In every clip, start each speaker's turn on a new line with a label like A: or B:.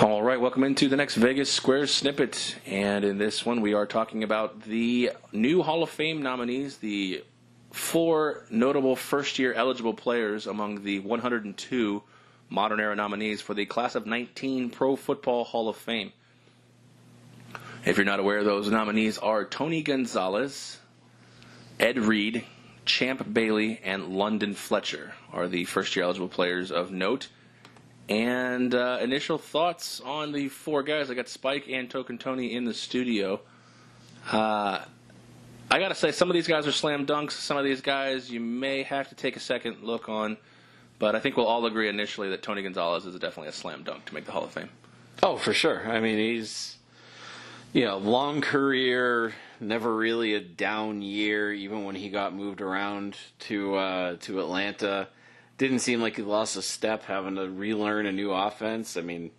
A: All right, welcome into the next Vegas Square Snippet. And in this one, we are talking about the new Hall of Fame nominees, the 4 notable first-year eligible players among the 102 modern-era nominees for the Class of 19 Pro Football Hall of Fame. If you're not aware, those nominees are Tony Gonzalez, Ed Reed, Champ Bailey, and London Fletcher are the first-year eligible players of note. And initial thoughts on the 4 guys. I got Spike and Token Tony in the studio. I got to say, some of these guys are slam dunks. Some of these guys you may have to take a second look on. But I think we'll all agree initially that Tony Gonzalez is definitely a slam dunk to make the Hall of Fame.
B: Oh, for sure. I mean, he's, long career, never really a down year, even when he got moved around to Atlanta. Didn't seem like he lost a step having to relearn a new offense. I mean,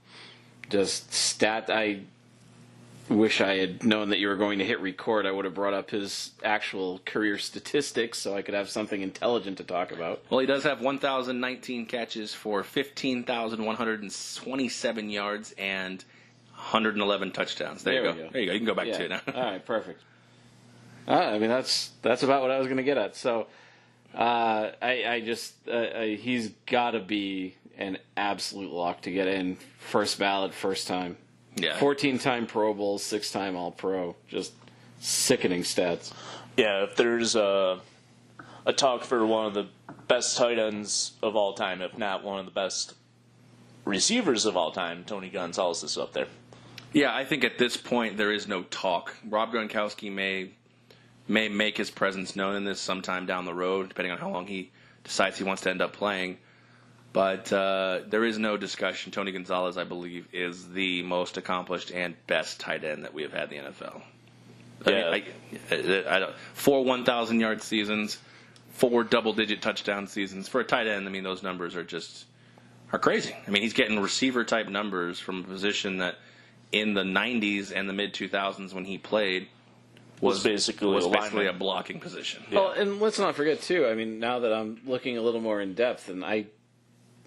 B: I wish I had known that you were going to hit record. I would have brought up his actual career statistics so I could have something intelligent to talk about.
A: Well, he does have 1,019 catches for 15,127 yards and 111 touchdowns. There you go. There you go. You can go back to it now.
B: All right, perfect. I mean, that's about what I was going to get at. So, he's got to be an absolute lock to get in. First ballot, first time.
A: Yeah.
B: 14-time Pro Bowl, 6-time All-Pro. Just sickening stats.
C: Yeah, if there's a talk for one of the best tight ends of all time, if not one of the best receivers of all time, Tony Gonzalez is up there.
A: Yeah, I think at this point there is no talk. Rob Gronkowski may make his presence known in this sometime down the road, depending on how long he decides he wants to end up playing. But there is no discussion. Tony Gonzalez, I believe, is the most accomplished and best tight end that we have had in the NFL.
C: Yeah.
A: 4 1,000-yard seasons, 4 double-digit touchdown seasons. For a tight end, I mean, those numbers are crazy. I mean, he's getting receiver-type numbers from a position that in the 90s and the mid-2000s when he played was basically a blocking position.
B: Yeah. Well, and let's not forget, too, I mean, now that I'm looking a little more in depth, and I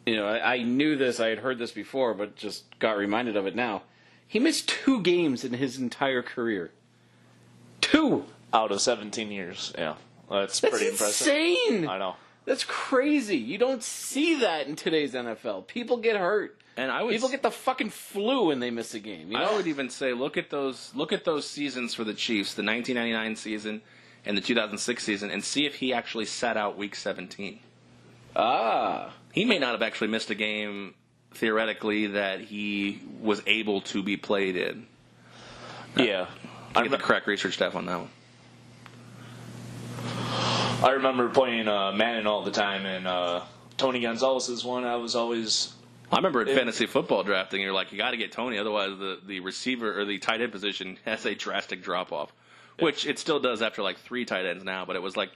B: knew this, I had heard this before, but just got reminded of it now. He missed 2 games in his entire career. 2!
C: Out of 17 years, yeah. That's pretty impressive.
B: Insane!
C: I know.
B: That's crazy. You don't see that in today's NFL. People get hurt.
A: And
B: people get the fucking flu when they miss a game.
A: I would even say look at those seasons for the Chiefs, the 1999 season and the 2006 season, and see if he actually sat out Week 17. He may not have actually missed a game theoretically that he was able to be played in.
C: Yeah,
A: I get the correct research staff on that one.
C: I remember playing Madden all the time, and Tony Gonzalez is one I was always.
A: I remember in fantasy football drafting, you're like, you got to get Tony, otherwise the receiver or the tight end position has a drastic drop off, which it still does after like 3 tight ends now. But it was like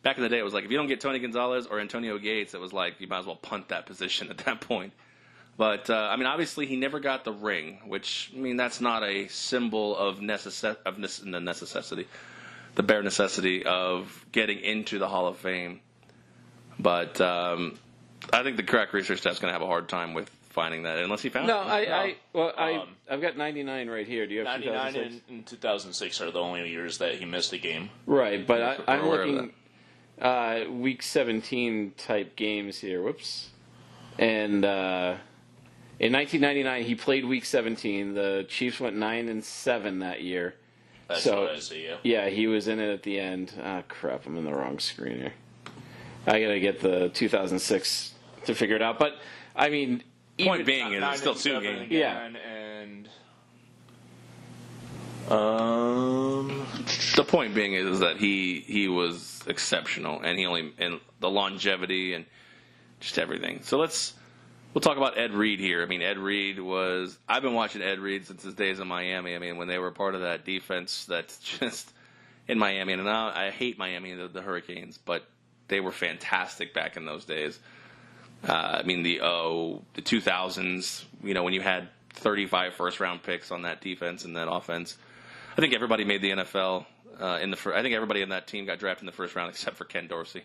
A: back in the day, it was like if you don't get Tony Gonzalez or Antonio Gates, it was like you might as well punt that position at that point. But I mean, obviously he never got the ring, which I mean that's not a symbol of necessity, the bare necessity of getting into the Hall of Fame. But I think the correct research staff's going to have a hard time with finding that unless he found it.
B: I've got 99 right here. Do you have
C: 99 and 2006 are the only years that he missed a game.
B: Right, but I'm looking Week 17 type games here. Whoops. And in 1999, he played Week 17. The Chiefs went 9-7 that year.
C: That's what I see, yeah.
B: Yeah, he was in it at the end. Crap, I'm in the wrong screen here. I got to get the 2006 to figure it out. But, I mean...
A: Point being is it's still 2 games.
B: Yeah.
C: And
A: the point being is that he was exceptional, and and the longevity and just everything. So we'll talk about Ed Reed here. I mean, Ed Reed I've been watching Ed Reed since his days in Miami. I mean, when they were part of that defense that's just in Miami. And now I hate Miami, the Hurricanes, but they were fantastic back in those days. I mean, the 2000s, when you had 35 first-round picks on that defense and that offense. I think everybody made the NFL. I think everybody in that team got drafted in the first round except for Ken Dorsey.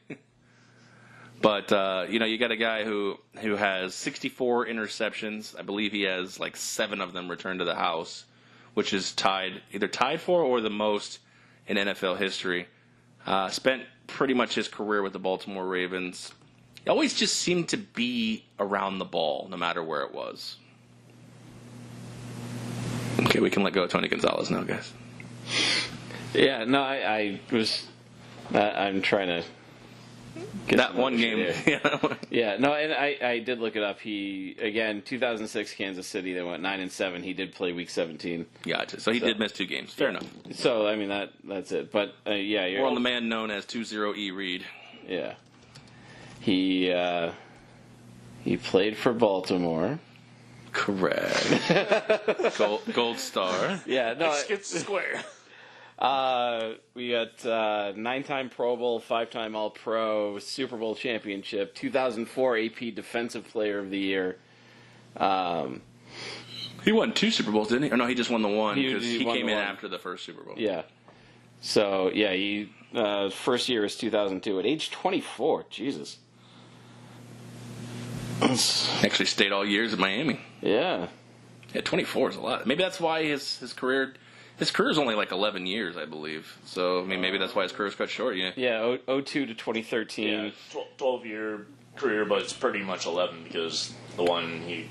A: But you got a guy who has 64 interceptions. I believe he has like 7 of them returned to the house, which is either tied for or the most in NFL history. Spent pretty much his career with the Baltimore Ravens. He always just seemed to be around the ball, no matter where it was. Okay, we can let go of Tony Gonzalez now, guys.
B: Yeah, no, I'm trying to get
A: that one game.
B: Yeah, no, and I did look it up. He, again, 2006 Kansas City, they went 9-7. He did play Week 17.
A: Gotcha. So he did miss 2 games. Fair enough.
B: So, I mean, that's it. But, yeah.
A: We're on the man known as 20E Reed.
B: Yeah. He played for Baltimore.
A: Correct. Gold star.
B: Yeah, no.
C: It's square.
B: We got 9-time Pro Bowl, 5-time All-Pro, Super Bowl championship, 2004 AP Defensive Player of the Year.
A: He won 2 Super Bowls, didn't he? Or no, he just won the one because he came in
B: one.
A: after the first Super Bowl.
B: Yeah. So, yeah, he first year was 2002 at age 24. Jesus.
A: Actually stayed all years at Miami.
B: Yeah.
A: Yeah, 24 is a lot. Maybe that's why his career is only like 11 years, I believe. So, I mean, maybe that's why his career's cut short. Yeah.
B: Yeah, 02 to 2013.
C: Yeah, 12-year career, but it's pretty much 11 because the one
A: he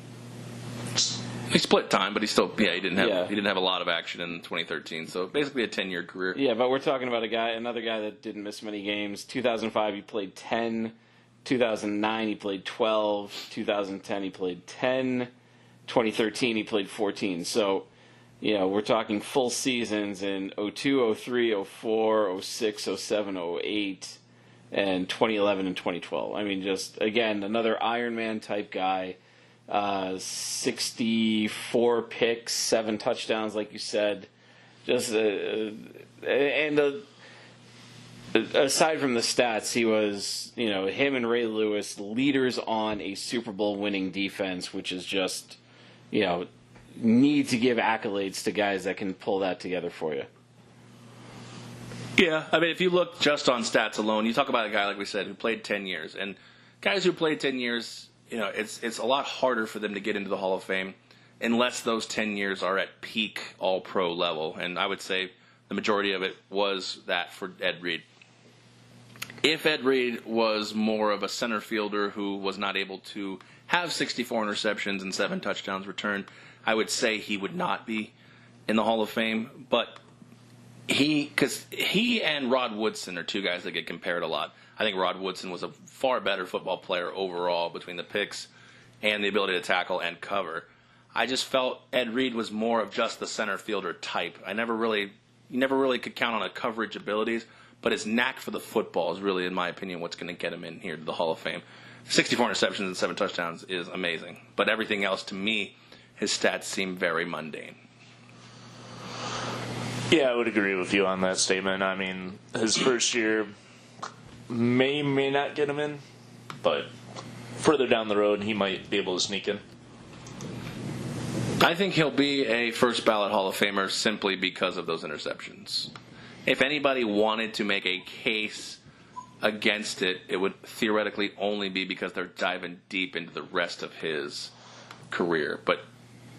A: split time, but he didn't have a lot of action in 2013. So basically a 10-year career.
B: Yeah, but we're talking about another guy that didn't miss many games. 2005 he played 10. 2009 he played 12. 2010 he played 10. 2013 he played 14. So, we're talking full seasons in 02, 03, 04, 06, 07, 08, and 2011 and 2012. I mean, just, again, another Iron Man type guy. 64 picks, 7 touchdowns, like you said. Just aside from the stats, he was, him and Ray Lewis, leaders on a Super Bowl winning defense, which is just, need to give accolades to guys that can pull that together for you.
A: Yeah, I mean, if you look just on stats alone, you talk about a guy, like we said, who played 10 years. And guys who played 10 years, it's a lot harder for them to get into the Hall of Fame unless those 10 years are at peak all-pro level. And I would say the majority of it was that for Ed Reed. If Ed Reed was more of a center fielder who was not able to have 64 interceptions and 7 touchdowns returned, I would say he would not be in the Hall of Fame. But because he and Rod Woodson are 2 guys that get compared a lot. I think Rod Woodson was a far better football player overall between the picks and the ability to tackle and cover. I just felt Ed Reed was more of just the center fielder type. You never really could count on a coverage abilities, but his knack for the football is really, in my opinion, what's going to get him in here to the Hall of Fame. 64 interceptions and 7 touchdowns is amazing. But everything else, to me, his stats seem very mundane.
C: Yeah, I would agree with you on that statement. I mean, his first year may not get him in, but further down the road, he might be able to sneak in.
A: I think he'll be a first ballot Hall of Famer simply because of those interceptions. If anybody wanted to make a case against it, it would theoretically only be because they're diving deep into the rest of his career. But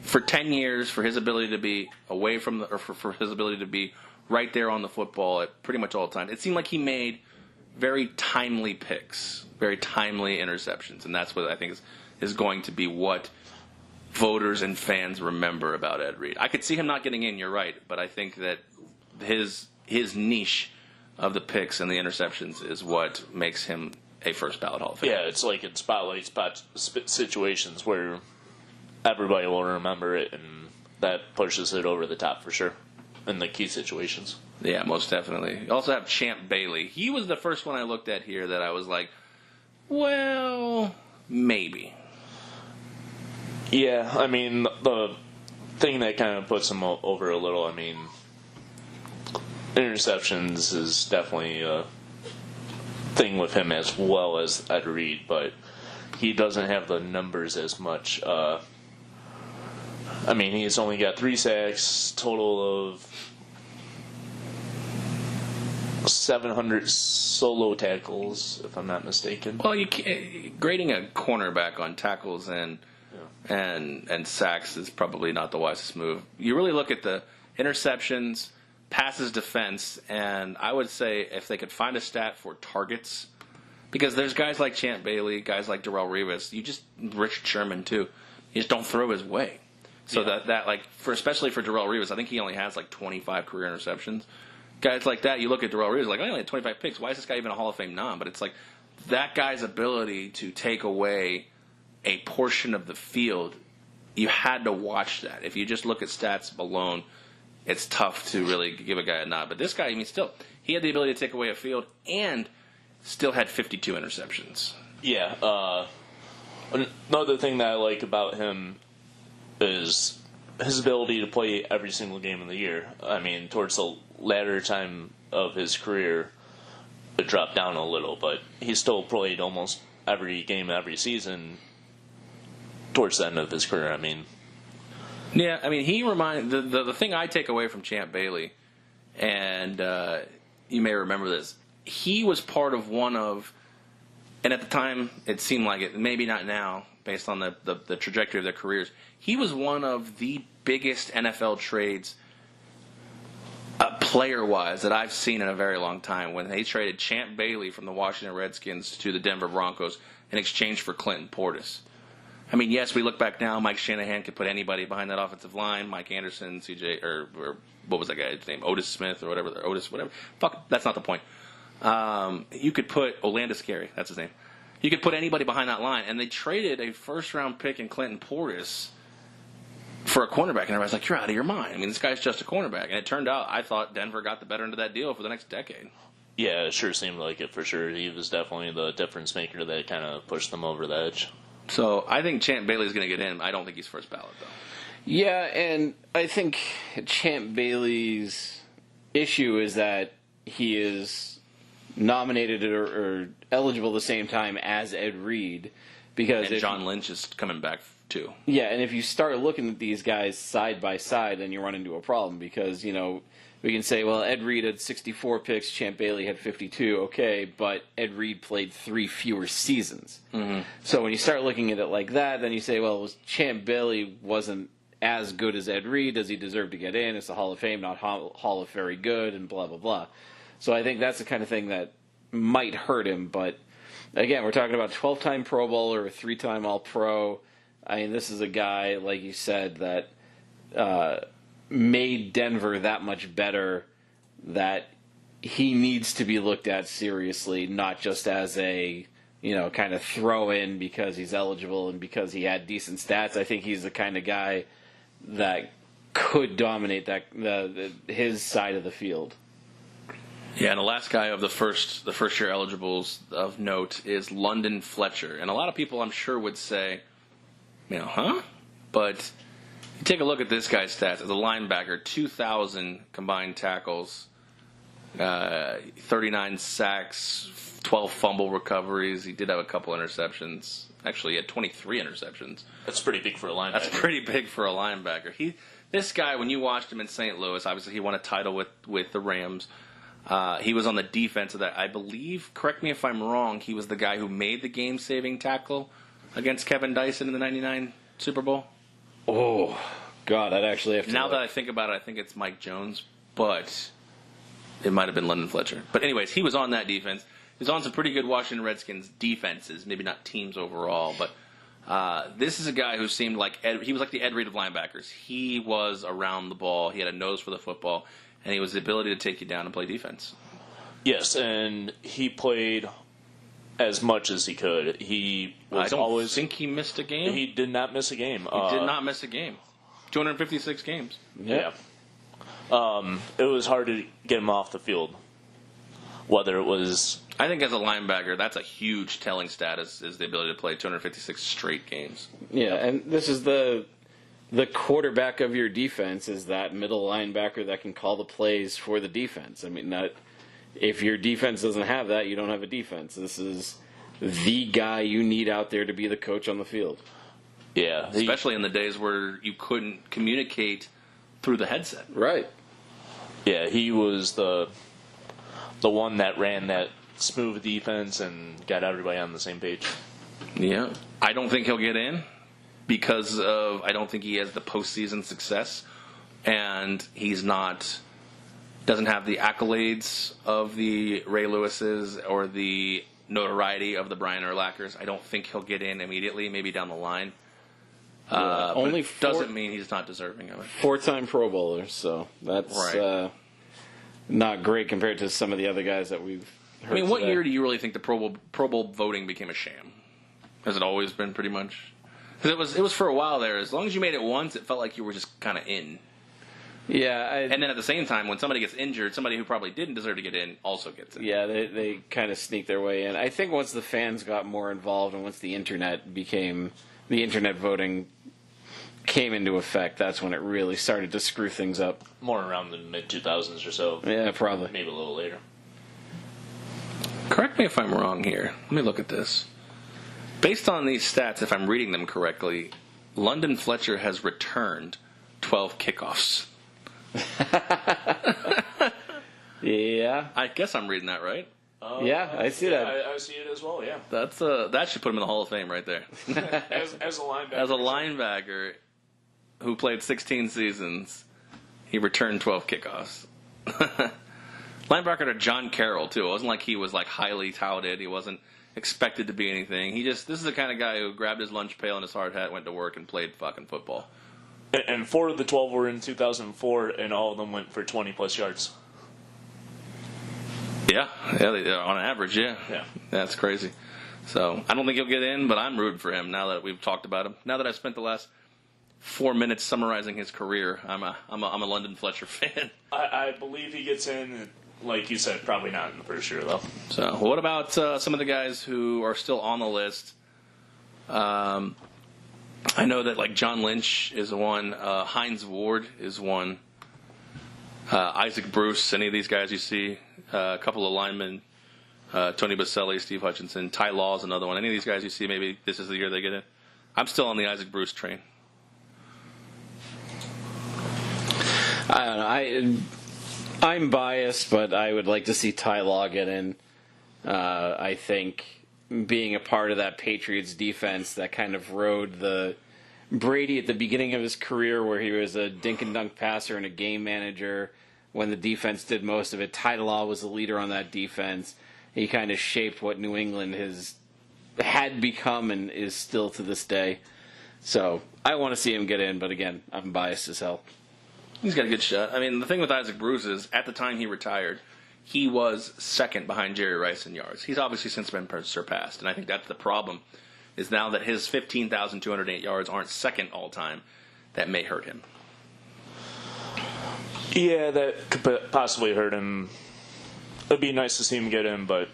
A: for 10 years, for his ability to be away from for his ability to be right there on the football at pretty much all time, it seemed like he made very timely picks, very timely interceptions, and that's what I think is going to be what voters and fans remember about Ed Reed. I could see him not getting in, you're right, but I think that his niche of the picks and the interceptions is what makes him a first ballot Hall of Famer.
C: Yeah, it's like in spotlight situations where everybody will remember it, and that pushes it over the top for sure in the key situations.
A: Yeah, most definitely. You also have Champ Bailey. He was the first one I looked at here that I was like, well, maybe.
C: Yeah, I mean, the thing that kind of puts him over a little, I mean, interceptions is definitely a thing with him as well as Ed Reed, but he doesn't have the numbers as much. I mean, he's only got 3 sacks, total of 700 solo tackles, if I'm not mistaken.
A: Well, grading a cornerback on tackles and sacks is probably not the wisest move. You really look at the interceptions, passes defense, and I would say if they could find a stat for targets, because there's guys like Champ Bailey, guys like Darrelle Revis, Richard Sherman too, you just don't throw his way. So especially for Darrelle Revis, I think he only has like 25 career interceptions. Guys like that, you look at Darrelle Revis, like, I only had 25 picks. Why is this guy even a Hall of Fame nom? But it's like that guy's ability to take away a portion of the field, you had to watch that. If you just look at stats alone, it's tough to really give a guy a nod. But this guy, still, he had the ability to take away a field and still had 52 interceptions.
C: Yeah. Another thing that I like about him is his ability to play every single game of the year. Towards the latter time of his career, it dropped down a little, but he still played almost every game every season towards the end of his career.
A: Yeah, he the thing I take away from Champ Bailey, and you may remember this, he was part of and at the time it seemed like it, maybe not now, based on the trajectory of their careers, he was one of the biggest NFL trades player-wise that I've seen in a very long time, when they traded Champ Bailey from the Washington Redskins to the Denver Broncos in exchange for Clinton Portis. Yes, we look back now, Mike Shanahan could put anybody behind that offensive line, Mike Anderson, CJ, or what was that guy's name, Otis Smith or whatever, whatever. Fuck, that's not the point. You could put Orlando Scary, that's his name. You could put anybody behind that line, and they traded a first-round pick in Clinton Portis for a cornerback, and everybody's like, you're out of your mind. This guy's just a cornerback. And it turned out, I thought Denver got the better end of that deal for the next decade.
C: Yeah, it sure seemed like it for sure. He was definitely the difference maker that kind of pushed them over the edge.
A: So I think Champ Bailey's going to get in. I don't think he's first ballot, though.
B: Yeah, and I think Champ Bailey's issue is that he is nominated or eligible the same time as Ed Reed.
A: And John Lynch is coming back, too.
B: Yeah, and if you start looking at these guys side by side, then you run into a problem because, we can say, well, Ed Reed had 64 picks, Champ Bailey had 52, okay, but Ed Reed played 3 fewer seasons. Mm-hmm. So when you start looking at it like that, then you say, well, Champ Bailey wasn't as good as Ed Reed. Does he deserve to get in? It's the Hall of Fame, not Hall of Very Good, and blah, blah, blah. So I think that's the kind of thing that might hurt him, but again, we're talking about 12-time Pro Bowler, a 3-time All-Pro. This is a guy, like you said, that made Denver that much better, that he needs to be looked at seriously, not just as a, kind of throw in because he's eligible and because he had decent stats. I think he's the kind of guy that could dominate his side of the field.
A: Yeah, and the last guy of the first year eligibles of note is London Fletcher. And a lot of people, I'm sure, would say, huh? But you take a look at this guy's stats. As a linebacker, 2,000 combined tackles, 39 sacks, 12 fumble recoveries. He did have a couple interceptions. Actually, he had 23 interceptions.
C: That's pretty big for a linebacker.
A: This guy, when you watched him in St. Louis, obviously he won a title with the Rams. He was on the defense of that. I believe, correct me if I'm wrong, he was the guy who made the game-saving tackle against Kevin Dyson in the 99 Super Bowl.
B: Oh, God, I'd actually have to...
A: Now that I think about it, I think it's Mike Jones, but it might have been London Fletcher. But anyways, he was on that defense. He was on some pretty good Washington Redskins defenses, maybe not teams overall, but this is a guy who seemed like he was like the Ed Reed of linebackers. He was around the ball. He had a nose for the football, and he was the ability to take you down and play defense.
C: Yes, and he played as much as he could. I don't
A: think he missed a game.
C: He did not miss a game.
A: He did not miss a game. 256 games.
C: Yeah. It was hard to get him off the field. Whether it was...
A: I think as a linebacker, that's a huge telling status, is the ability to play 256 straight games.
B: Yeah, and this is the quarterback of your defense, is that middle linebacker that can call the plays for the defense. If your defense doesn't have that, you don't have a defense. This is the guy you need out there to be the coach on the field.
C: Yeah.
A: Especially in the days where you couldn't communicate through the headset.
B: Right.
C: Yeah, he was the the one that ran that smooth defense and got everybody on the same page.
A: Yeah. I don't think he'll get in because of I don't think he has the postseason success, and he's not doesn't have the accolades of the Ray Lewises or the notoriety of the Brian Urlachers. I don't think he'll get in immediately, maybe down the line.
B: Only
A: doesn't mean he's not deserving of it.
B: 4-time Pro Bowler, so that's
A: Right.
B: Not great compared to some of the other guys that we've heard.
A: I mean, what
B: today.
A: year do you really think the Pro Bowl voting became a sham? Has it always been pretty much? Because it was for a while there. As long as you made it once, it felt like you were just kind of in.
B: Yeah,
A: And then at the same time, when somebody gets injured, somebody who probably didn't deserve to get in also gets in.
B: yeah, they kind of sneak their way in. I think once the fans got more involved and once the internet voting came into effect, that's when it really started to screw things up.
C: More around the mid-2000s or so.
B: Yeah, probably.
C: Maybe a little later.
A: Correct me if I'm wrong here. Let me look at this. Based on these stats, if I'm reading them correctly, London Fletcher has returned 12 kickoffs.
B: Yeah.
A: I guess I'm reading that right.
B: Yeah, I see that.
C: I see it as well, yeah.
A: That should put him in the Hall of Fame right there.
C: As a linebacker.
A: As a linebacker who played 16 seasons, he returned 12 kickoffs. Linebacker to John Carroll, too. It wasn't like he was highly touted. He wasn't expected to be anything. This is the kind of guy who grabbed his lunch pail and his hard hat, went to work, and played fucking football.
C: And 4 of the 12 were in 2004, and all of them went for 20-plus yards.
A: Yeah, on average, yeah.
C: Yeah.
A: That's crazy. So I don't think he'll get in, but I'm rooting for him now that we've talked about him. Now that I've spent the last 4 minutes summarizing his career, I'm a London Fletcher fan.
C: I believe he gets in, like you said, probably not in the first year, though.
A: So what about some of the guys who are still on the list? I know that John Lynch is one, Hines Ward is one, Isaac Bruce, any of these guys you see, a couple of linemen, Tony Baselli, Steve Hutchinson, Ty Law is another one. Any of these guys you see, maybe this is the year they get in? I'm still on the Isaac Bruce train.
B: I don't know. I'm biased, but I would like to see Ty Law get in. I think being a part of that Patriots defense that kind of rode the Brady at the beginning of his career, where he was a dink and dunk passer and a game manager when the defense did most of it. Ty Law was the leader on that defense. He kind of shaped what New England had become and is still to this day. So I want to see him get in, but again, I'm biased as hell.
A: He's got a good shot. I mean, the thing with Isaac Bruce is, at the time he retired, he was second behind Jerry Rice in yards. He's obviously since been surpassed, and I think that's the problem, is now that his 15,208 yards aren't second all-time, that may hurt him.
C: Yeah, that could possibly hurt him. It'd be nice to see him get in, but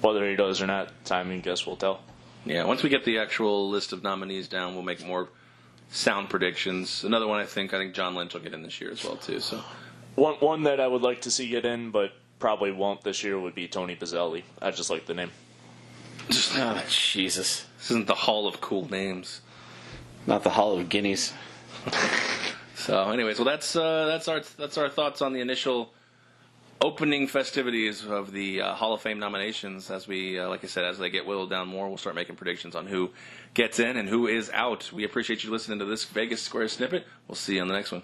C: whether he does or not, time, I guess, will tell.
A: Yeah, once we get the actual list of nominees down, we'll make more sound predictions. Another one, I think John Lynch will get in this year as well, too. So
C: One that I would like to see get in, but probably won't this year, would be Tony Gonzalez. I just like the name.
B: Oh, Jesus.
A: This isn't the Hall of Cool Names.
B: Not the Hall of Guineas.
A: So, anyways, well, that's our thoughts on the initial opening festivities of the Hall of Fame nominations. As we, like I said, as they get whittled down more, we'll start making predictions on who gets in and who is out. We appreciate you listening to this Vegas Square Snippet. We'll see you on the next one.